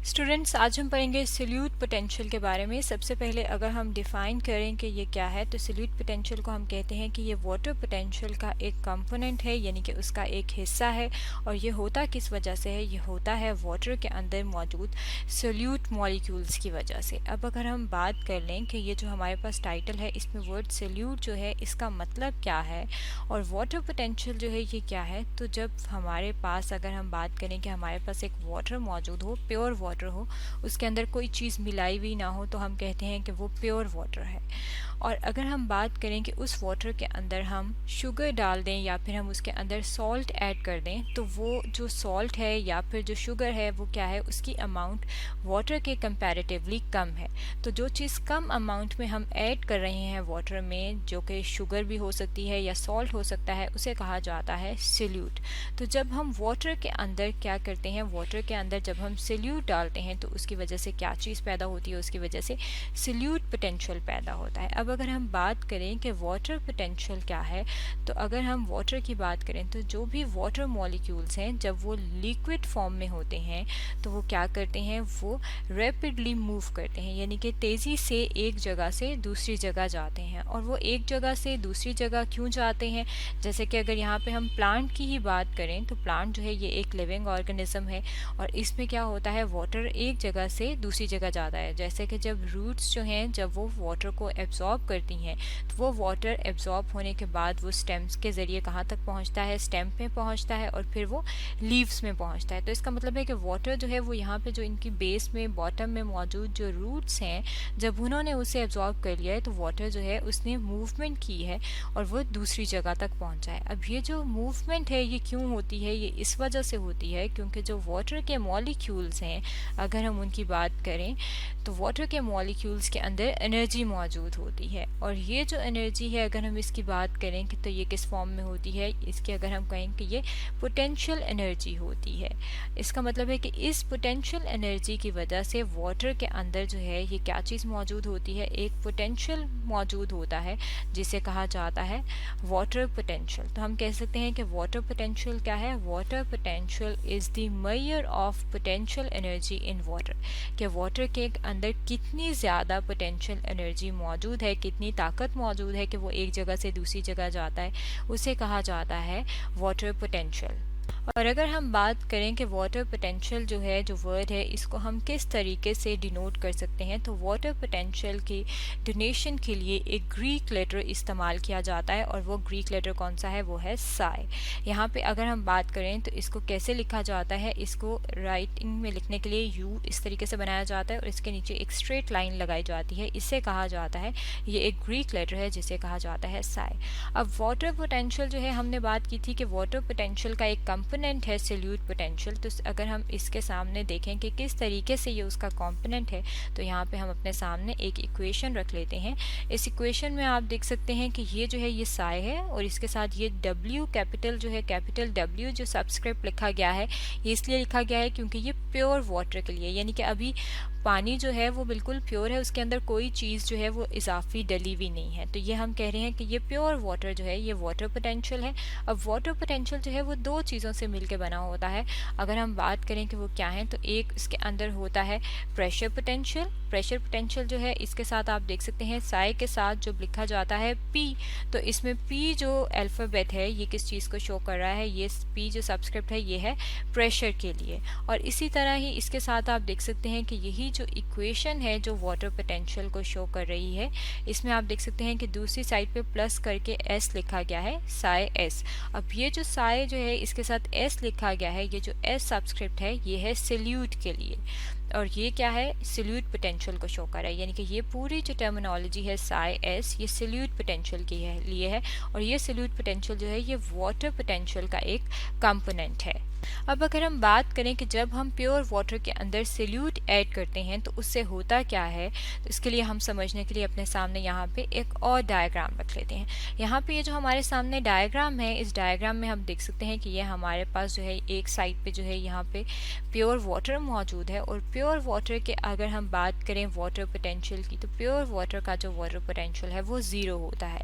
Students, आज हम पढ़ेंगे सॉल्यूट पोटेंशियल के बारे में। सबसे पहले अगर हम डिफाइन करें कि ये क्या है, तो सॉल्यूट पोटेंशियल को हम कहते हैं कि ये वाटर पोटेंशियल का एक कंपोनेंट है, यानी कि उसका एक हिस्सा है। और ये होता किस वजह से है? ये होता है वाटर के अंदर मौजूद सॉल्यूट मॉलिक्यूल्स की वजह से। अब अगर हम बात कर लें कि ये जो हमारे पास टाइटल है, इसमें वर्ड सॉल्यूट जो है इसका मतलब क्या है और वाटर पोटेंशियल जो है ये क्या है, तो जब हमारे पास अगर हम बात करें कि हमारे पास एक वाटर मौजूद हो, प्योर वाटर हो, उसके अंदर कोई चीज़ मिलाई हुई ना हो, तो हम कहते हैं कि वो प्योर वाटर है। और अगर हम बात करें कि उस वाटर के अंदर हम शुगर डाल दें या फिर हम उसके अंदर सॉल्ट ऐड कर दें, तो वो जो सॉल्ट है या फिर जो शुगर है वो क्या है, उसकी अमाउंट वाटर के कंपैरेटिवली कम है। तो जो चीज़ कम अमाउंट में हम ऐड कर रहे हैं वाटर में, जो कि शुगर भी हो सकती है या सॉल्ट हो सकता है, उसे कहा जाता है सॉल्यूट। तो जब हम वाटर के अंदर क्या करते हैं, वाटर के अंदर जब हम सॉल्यूट डालते हैं तो उसकी वजह से क्या चीज़ पैदा होती है, उसकी वजह से सॉल्यूट पोटेंशियल पैदा होता है। अब अगर हम बात करें कि वाटर पोटेंशियल क्या है, तो अगर हम वाटर की बात करें तो जो भी वाटर मॉलिक्यूल्स हैं, जब वो लिक्विड फॉर्म में होते हैं तो वो क्या करते हैं, वो रैपिडली मूव करते हैं, यानी कि तेज़ी से एक जगह से दूसरी जगह जाते हैं। और वो एक जगह से दूसरी जगह क्यों जाते हैं? जैसे कि अगर यहाँ पे हम प्लांट की ही बात करें तो प्लांट जो है ये एक लिविंग ऑर्गेनिज्म है और इसमें क्या होता है, वाटर एक जगह से दूसरी जगह जाता है। जैसे कि जब रूट्स जो हैं, जब वो वाटर को एब्जॉर्ब करती हैं, तो वो वाटर एब्जॉर्ब होने के बाद वो स्टेम्स के ज़रिए कहाँ तक पहुँचता है, स्टेम में पहुँचता है और फिर वो लीव्स में पहुँचता है। तो इसका मतलब है कि वाटर जो है वो यहाँ पे जो इनकी बेस में बॉटम में मौजूद जो रूट्स हैं, जब उन्होंने उसे एब्जॉर्ब कर लिया है तो वाटर जो है उसने मूवमेंट की है और वो दूसरी जगह तक पहुँचा है। अब ये जो मूवमेंट है ये क्यों होती है? ये इस वजह से होती है क्योंकि जो वाटर के मॉलिक्यूल्स हैं, अगर हम उनकी बात करें तो वाटर के मॉलिक्यूल्स के अंदर एनर्जी मौजूद होती है। और ये जो एनर्जी है, अगर हम इसकी बात करें कि तो ये किस फॉर्म में होती है, इसके अगर हम कहें कि ये पोटेंशियल एनर्जी होती है। इसका मतलब है कि इस पोटेंशियल एनर्जी की वजह से वाटर के अंदर जो है ये क्या चीज़ मौजूद होती है, एक पोटेंशियल मौजूद होता है जिसे कहा जाता है वाटर पोटेंशियल। तो हम कह सकते हैं कि वाटर पोटेंशियल क्या है? Water potential is the measure of potential energy in water, कि वाटर के अंदर कितनी ज़्यादा पोटेंशियल एनर्जी मौजूद है, कितनी ताकत मौजूद है कि वो एक जगह से दूसरी जगह जाता है, उसे कहा जाता है वाटर पोटेंशियल। और अगर हम बात करें कि वाटर पोटेंशियल जो है, जो वर्ड है, इसको हम किस तरीके से डिनोट कर सकते हैं, तो वाटर पोटेंशियल की डिनोशन के लिए एक ग्रीक लेटर इस्तेमाल किया जाता है और वो ग्रीक लेटर कौन सा है? वो है साई। यहाँ पे अगर हम बात करें तो इसको कैसे लिखा जाता है, इसको राइटिंग में लिखने के लिए यू इस तरीके से बनाया जाता है और इसके नीचे एक स्ट्रेट लाइन लगाई जाती है, इसे कहा जाता है, ये एक ग्रीक लेटर है जिसे कहा जाता है साई। अब वाटर पोटेंशियल जो है, हमने बात की थी कि वाटर पोटेंशियल का एक कंपोनेंट है सॉल्यूट पोटेंशियल। तो अगर हम इसके सामने देखें कि किस तरीके से ये उसका कंपोनेंट है, तो यहाँ पे हम अपने सामने एक इक्वेशन रख लेते हैं। इस इक्वेशन में आप देख सकते हैं कि ये जो है ये साई है और इसके साथ ये W कैपिटल जो है, कैपिटल W जो सबस्क्रिप्ट लिखा गया है, ये इसलिए लिखा गया है क्योंकि ये प्योर वाटर के लिए, यानी कि अभी पानी जो है वो बिल्कुल प्योर है, उसके अंदर कोई चीज़ जो है वो इजाफी डली हुई नहीं है। तो ये हम कह रहे हैं कि ये प्योर वाटर जो है ये वाटर पोटेंशियल है। अब वाटर पोटेंशियल जो है वो दो चीज़ों से मिलकर बना होता है। अगर हम बात करें कि वो क्या है, तो एक इसके अंदर होता है प्रेशर पोटेंशियल। प्रेशर पोटेंशियल जो है इसके साथ आप देख सकते हैं साई के साथ जो लिखा जाता है P, तो इसमें P जो अल्फ़ाबेट है ये किस चीज़ को शो कर रहा है, ये P जो सबस्क्रिप्ट है ये है प्रेशर के लिए। और इसी तरह ही इसके साथ आप देख सकते हैं कि यही जो इक्वेशन है जो वाटर पोटेंशियल को शो कर रही है, इसमें आप देख सकते हैं कि दूसरी साइड पे प्लस करके S लिखा गया है, साई S। अब ये जो साई जो है इसके साथ S लिखा गया है, ये जो S सबस्क्रिप्ट है ये है सॉल्यूट के लिए और ये क्या है, सॉल्यूट पोटेंशियल को शो कर रहा है। यानी कि ये पूरी जो टर्मिनोलॉजी है साई S, ये सॉल्यूट पोटेंशियल के लिए है और ये सॉल्यूट पोटेंशियल जो है ये वाटर पोटेंशियल का एक कंपोनेंट है। अब अगर हम बात करें कि जब हम प्योर वाटर के अंदर सॉल्यूट ऐड करते हैं तो उससे होता क्या है, तो इसके लिए हम समझने के लिए अपने सामने यहाँ पे एक और डायग्राम रख लेते हैं। यहाँ पे ये जो हमारे सामने डायग्राम है, इस डायग्राम में हम देख सकते हैं कि ये हमारे पास जो है एक साइड पे जो है यहाँ पे प्योर वाटर मौजूद है और प्योर वाटर के अगर हम बात करें वाटर पोटेंशियल की, तो प्योर वाटर का जो वाटर पोटेंशियल है वो ज़ीरो होता है।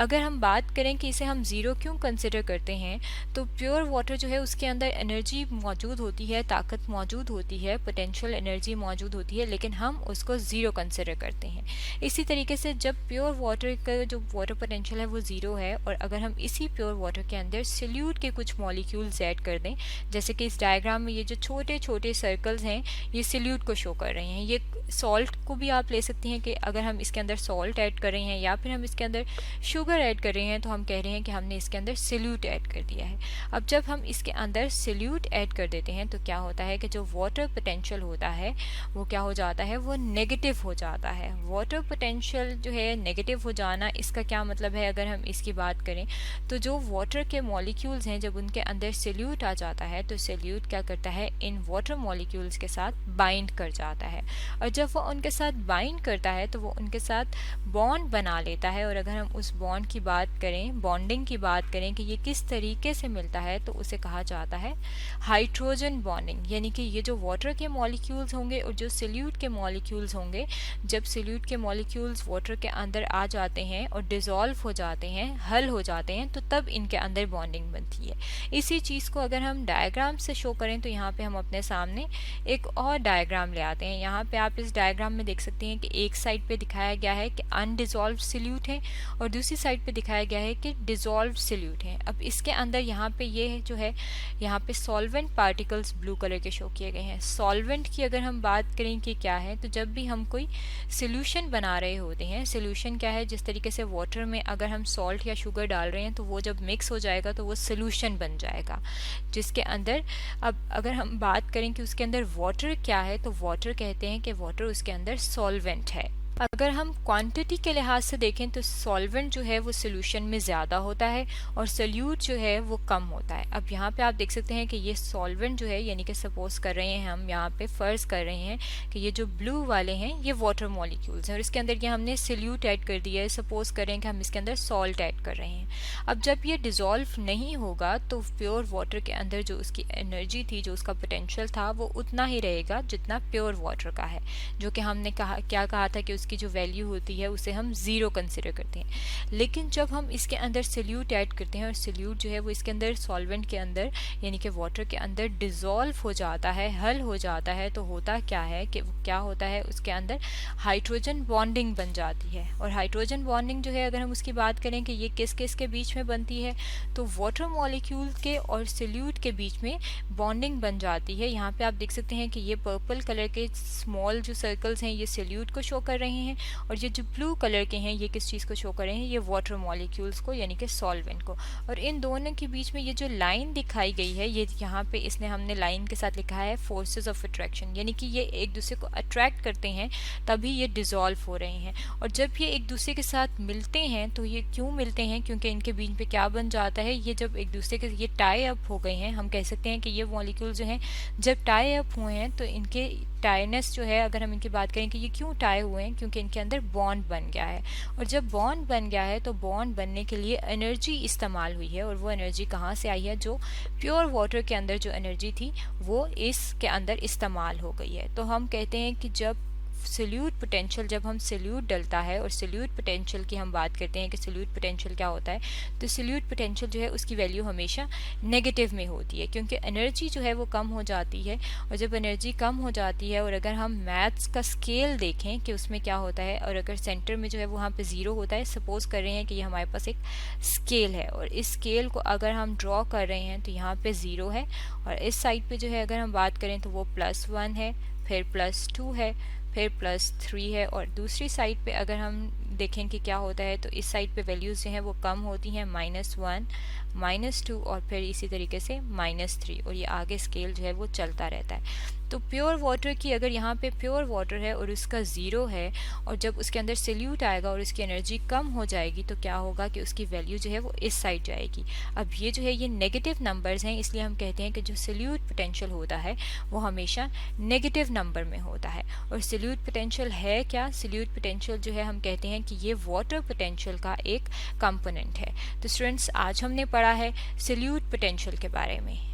अगर हम बात करें कि इसे हम ज़ीरो क्यों कंसिडर करते हैं, तो प्योर वाटर जो है उसके अंदर एनर्जी मौजूद होती है, ताकत मौजूद होती है, पोटेंशियल एनर्जी मौजूद होती है, लेकिन हम उसको ज़ीरो कंसिडर करते हैं। इसी तरीके से जब प्योर वाटर का जो वाटर पोटेंशियल है वो ज़ीरो है, और अगर हम इसी प्योर वाटर के अंदर सॉल्यूट के कुछ मॉलिक्यूल्स ऐड कर दें, जैसे कि इस डायग्राम में ये जो छोटे छोटे सर्कल्स हैं ये सॉल्यूट को शो कर रहे हैं। ये सॉल्ट को भी आप ले सकती हैं कि अगर हम इसके अंदर सॉल्ट ऐड कर रहे हैं या फिर हम इसके अंदर शुगर ऐड कर रहे हैं तो हम कह रहे हैं कि हमने इसके अंदर सॉल्यूट ऐड कर दिया है। अब जब हम इसके अंदर सॉल्यूट ऐड कर देते हैं तो क्या होता है कि जो वाटर पोटेंशियल होता है वो क्या हो जाता है, वो नेगेटिव हो जाता है। वाटर पोटेंशियल जो है नेगेटिव हो जाना, इसका क्या मतलब है, अगर हम इसकी बात करें तो जो वाटर के मॉलिक्यूल्स हैं जब उनके अंदर सॉल्यूट आ जाता है तो सॉल्यूट क्या करता है, इन वाटर मॉलिक्यूल्स के साथ बाइंड कर जाता है, और जब वो उनके साथ बाइंड करता है तो वो उनके साथ बॉन्ड बना लेता है। और अगर हम उस बॉन्ड की बात करें, बॉन्डिंग की बात करें कि ये किस तरीके से मिलता है, तो उसे कहा जाता है हाइड्रोजन बॉन्डिंग। यानी कि ये जो वाटर के मॉलिक्यूल्स होंगे और जो सॉल्यूट के मॉलिक्यूल्स होंगे, जब सॉल्यूट के मॉलिक्यूल्स वाटर के अंदर आ जाते हैं और डिसॉल्व हो जाते हैं, हल हो जाते हैं, तो तब इनके अंदर बॉन्डिंग बनती है। इसी चीज़ को अगर हम डायग्राम से शो करें तो यहाँ पे हम अपने सामने एक और डायग्राम ले आते हैं। यहाँ पे आप इस डायग्राम में देख सकते हैं कि एक साइड पे दिखाया गया है कि अनडिसॉल्व सॉल्यूट है और दूसरी साइड पे दिखाया गया है कि डिसॉल्व सॉल्यूट है। अब इसके अंदर यहाँ पे ये जो है, यहाँ पे सॉल्वेंट पार्टिकल्स ब्लू कलर के शो किए गए हैं। सॉल्वेंट की अगर हम बात करें कि क्या है, तो जब भी हम कोई सोल्यूशन बना रहे होते हैं, सोल्यूशन क्या है, जिस तरीके से वाटर में अगर हम सॉल्ट या शुगर डाल रहे हैं तो वो जब मिक्स हो जाएगा तो वो सोल्यूशन बन जाएगा, जिसके अंदर अब अगर हम बात करें कि उसके अंदर वाटर क्या है, तो वाटर कहते हैं कि वाटर उसके अंदर सॉल्वेंट है। अगर हम क्वांटिटी के लिहाज से देखें तो सॉल्वेंट जो है वो सोल्यूशन में ज़्यादा होता है और सोल्यूट जो है वो कम होता है। अब यहाँ पे आप देख सकते हैं कि ये सॉल्वेंट जो है, यानी कि सपोज कर रहे हैं हम यहाँ पे फ़र्ज़ कर रहे हैं कि ये जो ब्लू वाले हैं ये वाटर मॉलिक्यूल्स हैं और इसके अंदर ये हमने सोल्यूट ऐड कर दिया है। सपोज करें कि हम इसके अंदर सॉल्ट ऐड कर रहे हैं। अब जब ये डिज़ोल्व नहीं होगा तो प्योर वाटर के अंदर जो उसकी एनर्जी थी, जो उसका पोटेंशियल था, वो उतना ही रहेगा जितना प्योर वाटर का है, जो कि हमने क्या कहा था कि उसकी जो वैल्यू होती है उसे हम ज़ीरो कंसिडर करते हैं। लेकिन जब हम इसके अंदर सॉल्यूट ऐड करते हैं और सॉल्यूट जो है वो इसके अंदर सॉल्वेंट के अंदर यानी कि वाटर के अंदर डिज़ोल्व हो जाता है, हल हो जाता है, तो होता क्या है कि क्या होता है, उसके अंदर हाइड्रोजन बॉन्डिंग बन जाती है। और हाइड्रोजन बॉन्डिंग जो है अगर हम उसकी बात करें कि ये किस किस के बीच में बनती है, तो वाटर मॉलिक्यूल के और सॉल्यूट के बीच में बॉन्डिंग बन जाती है। यहाँ पे आप देख सकते हैं कि ये पर्पल कलर के स्मॉल जो सर्कल्स हैं ये सॉल्यूट को शो कर रहे हैं और ये जो ब्लू कलर के हैं ये किस चीज़ को शो कर रहे हैं, ये वाटर मॉलिक्यूल्स को यानी कि सॉल्वेंट को। और इन दोनों के बीच में ये जो लाइन दिखाई गई है, ये यहाँ पे इसने हमने लाइन के साथ लिखा है फोर्सेस ऑफ अट्रैक्शन, यानी कि ये एक दूसरे को अट्रैक्ट करते हैं तभी ये डिज़ोल्व हो रहे हैं। और जब ये एक दूसरे के साथ मिलते हैं तो ये क्यों मिलते हैं, क्योंकि इनके बीच में क्या बन जाता है, ये जब एक दूसरे के ये टाई अप हो गए हैं, हम कह सकते हैं कि ये मॉलिक्यूल जो हैं जब टाई अप हुए हैं तो इनके टाइनेस जो है, अगर हम इनकी बात करें कि ये क्यों टाई हुए हैं, क्योंकि इनके अंदर बॉन्ड बन गया है। और जब बॉन्ड बन गया है तो बॉन्ड बनने के लिए एनर्जी इस्तेमाल हुई है और वो एनर्जी कहाँ से आई है, जो प्योर वाटर के अंदर जो एनर्जी थी वो इसके अंदर इस्तेमाल हो गई है। तो हम कहते हैं कि जब सॉल्यूट पोटेंशियल, जब हम सॉल्यूट डलता है और सॉल्यूट पोटेंशियल की हम बात करते हैं कि सॉल्यूट पोटेंशियल क्या होता है, तो सॉल्यूट पोटेंशियल जो है उसकी वैल्यू हमेशा नेगेटिव में होती है, क्योंकि एनर्जी जो है वो कम हो जाती है। और जब एनर्जी कम हो जाती है और अगर हम मैथ्स का स्केल देखें कि उसमें क्या होता है, और अगर सेंटर में जो है वहाँ पे ज़ीरो होता है, सपोज कर रहे हैं कि ये हमारे पास एक स्केल है और इस स्केल को अगर हम ड्रॉ कर रहे हैं तो यहाँ पे ज़ीरो है और इस साइड पे जो है अगर हम बात करें तो वो +1 है, फिर +2 है, फिर +3 है। और दूसरी साइड पे अगर हम देखें कि क्या होता है, तो इस साइड पे वैल्यूज़ जो हैं वो कम होती हैं, -1, -2 और फिर इसी तरीके से -3, और ये आगे स्केल जो है वो चलता रहता है। तो प्योर वाटर की अगर यहाँ पे प्योर वाटर है और उसका ज़ीरो है और जब उसके अंदर सॉल्यूट आएगा और उसकी एनर्जी कम हो जाएगी तो क्या होगा कि उसकी वैल्यू जो है वो इस साइड जाएगी। अब ये जो है ये नेगेटिव नंबर्स हैं, इसलिए हम कहते हैं कि जो सॉल्यूट पोटेंशियल होता है वो हमेशा नेगेटिव नंबर में होता है। और सॉल्यूट पोटेंशियल है क्या, सॉल्यूट पोटेंशियल जो है हम कहते हैं कि ये वाटर पोटेंशियल का एक कंपोनेंट है। तो स्टूडेंट्स आज हमने पढ़ा है सॉल्यूट पोटेंशियल के बारे में।